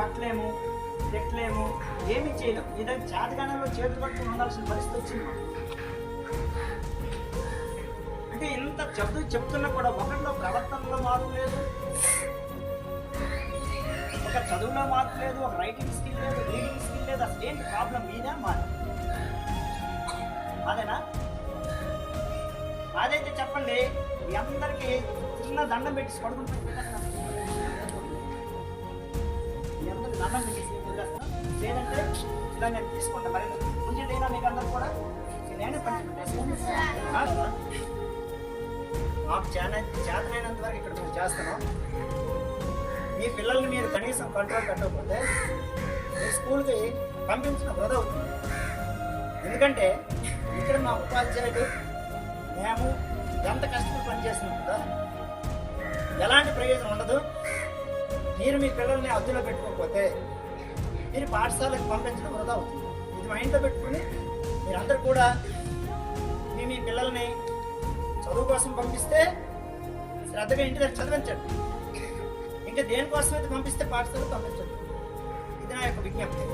కొట్టలేము, తిట్టలేము, ఏమి చేయలేము. ఏదైనా చేతగానంలో చేతులు పట్టుకుని ఉండాల్సిన పరిస్థితి వచ్చింది మాకు. అంటే ఇంత చెప్తున్నా కూడా ఒకరిలో ప్రవర్తనలో మార్పు లేదు, ఒక చదువులో మార్పు లేదు, ఒక రైటింగ్ స్కిల్ లేదు, రీడింగ్ స్కిల్ లేదు. అసలు ఏంటి ప్రాబ్లం? మీదే మాది అదేనా? అదైతే చెప్పండి. మీ అందరికీ చిన్న దండం పెట్టి పడుకుంటే మీ అందరికి దండం పెట్టేసి లేదంటే ఇలా నేను తీసుకుంటా. మరి కొంచెం లేదా మీకు అందరు కూడా నేనే పంచి పెట్టేసి మాకు చేతనైనంత వరకు ఇక్కడ మీరు చేస్తున్నాం. మీ పిల్లల్ని మీరు కనీసం కంట్రోల్ పెట్టకపోతే మీ స్కూల్కి పంపించిన వృధా అవుతుంది. ఎందుకంటే ఇక్కడ మా ఉపాధ్యాయులు మేము ఎంత కష్టపడి పనిచేస్తున్నాం కదా, ఎలాంటి ప్రయోజనం ఉండదు. మీరు మీ పిల్లల్ని అదుపులో పెట్టుకోకపోతే మీరు పాఠశాలకు పంపించడం వృధా అవుతుంది. ఇది మైండ్లో పెట్టుకుని మీరందరూ కూడా మీ పిల్లల్ని చదువు కోసం పంపిస్తే శ్రద్ధగా ఇంటి దగ్గర చదివించండి. ఇంకా దేనికోసం అయితే పంపిస్తే పాఠశాలకు పంపించండి. ఇది నా యొక్క విజ్ఞప్తి.